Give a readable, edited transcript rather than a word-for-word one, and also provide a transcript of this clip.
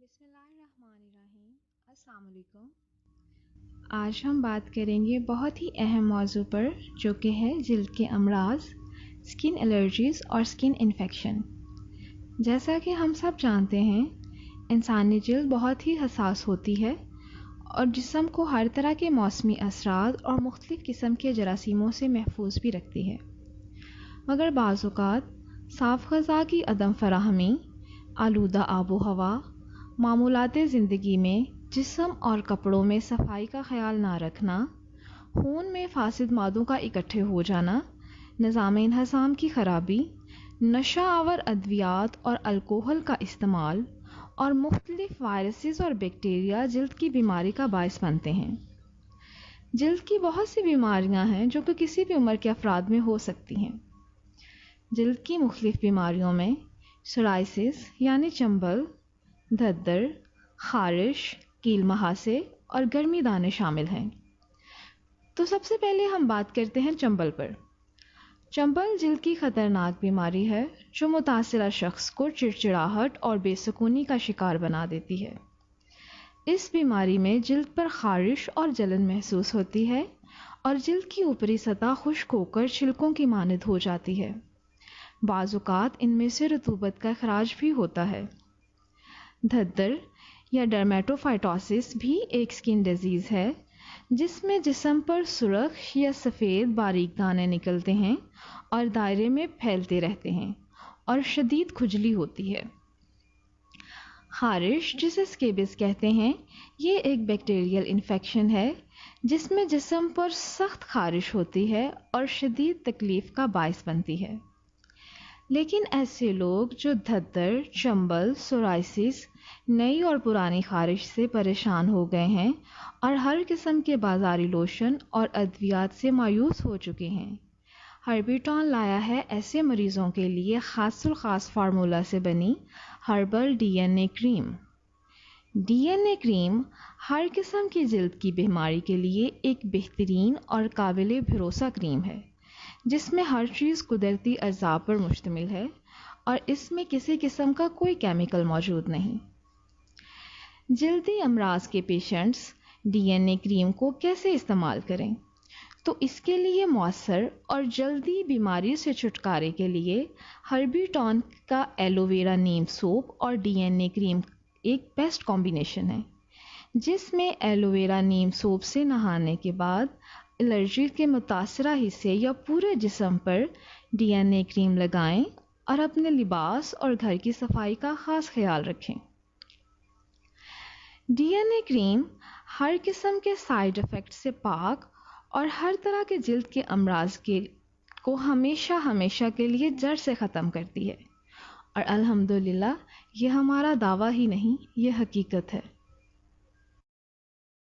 بسم اللہ الرحمن الرحیم۔ السلام علیکم۔ آج ہم بات کریں گے بہت ہی اہم موضوع پر جو کہ ہے جلد کے امراض، اسکن الرجیز اور اسکن انفیکشن۔ جیسا کہ ہم سب جانتے ہیں انسانی جلد بہت ہی حساس ہوتی ہے اور جسم کو ہر طرح کے موسمی اثرات اور مختلف قسم کے جراثیموں سے محفوظ بھی رکھتی ہے، مگر بعض اوقات صاف غذا کی عدم فراہمی، آلودہ آب و ہوا، معمولات زندگی میں جسم اور کپڑوں میں صفائی کا خیال نہ رکھنا، خون میں فاسد مادوں کا اکٹھے ہو جانا، نظام انہضام کی خرابی، نشہ آور ادویات اور الکوہل کا استعمال اور مختلف وائرسز اور بیکٹیریا جلد کی بیماری کا باعث بنتے ہیں۔ جلد کی بہت سی بیماریاں ہیں جو کہ کسی بھی عمر کے افراد میں ہو سکتی ہیں۔ جلد کی مختلف بیماریوں میں سورائسس یعنی چنبل، دھدر، خارش، کیل مہاسے اور گرمی دانے شامل ہیں۔ تو سب سے پہلے ہم بات کرتے ہیں چنبل پر۔ چنبل جلد کی خطرناک بیماری ہے جو متاثرہ شخص کو چڑچڑاہٹ اور بے سکونی کا شکار بنا دیتی ہے۔ اس بیماری میں جلد پر خارش اور جلن محسوس ہوتی ہے اور جلد کی اوپری سطح خشک ہو کر چھلکوں کی مانند ہو جاتی ہے۔ بعض اوقات ان میں سے رطوبت کا اخراج بھی ہوتا ہے۔ دھدر یا ڈرمیٹوفائٹوسس بھی ایک اسکن ڈیزیز ہے جس میں جسم پر سرخ یا سفید باریک دانے نکلتے ہیں اور دائرے میں پھیلتے رہتے ہیں اور شدید کھجلی ہوتی ہے۔ خارش جسے سکیبس کہتے ہیں، یہ ایک بیکٹیریل انفیکشن ہے جس میں جسم پر سخت خارش ہوتی ہے اور شدید تکلیف کا باعث بنتی ہے۔ لیکن ایسے لوگ جو دھدر، چنبل، سورائسس، نئی اور پرانی خارش سے پریشان ہو گئے ہیں اور ہر قسم کے بازاری لوشن اور ادویات سے مایوس ہو چکے ہیں، ہربیٹون لایا ہے ایسے مریضوں کے لیے خاص الخاص فارمولا سے بنی ہربل ڈی این اے کریم۔ ڈی این اے کریم ہر قسم کی جلد کی بیماری کے لیے ایک بہترین اور قابل بھروسہ کریم ہے جس میں ہر چیز قدرتی اجزاء پر مشتمل ہے اور اس میں کسی قسم کا کوئی کیمیکل موجود نہیں۔ جلدی امراض کے پیشنٹس ڈی این اے کریم کو کیسے استعمال کریں؟ تو اس کے لیے مؤثر اور جلدی بیماری سے چھٹکارے کے لیے ہربیٹون کا ایلو ویرا نیم سوپ اور ڈی این اے کریم ایک بیسٹ کمبینیشن ہے، جس میں ایلو ویرا نیم سوپ سے نہانے کے بعد الرجی کے متاثرہ حصے یا پورے جسم پر ڈی این اے کریم لگائیں اور اپنے لباس اور گھر کی صفائی کا خاص خیال رکھیں۔ ڈی این اے کریم ہر قسم کے سائیڈ ایفیکٹ سے پاک اور ہر طرح کے جلد کے امراض کو ہمیشہ کے لیے جڑ سے ختم کرتی ہے، اور الحمدللہ یہ ہمارا دعویٰ ہی نہیں، یہ حقیقت ہے۔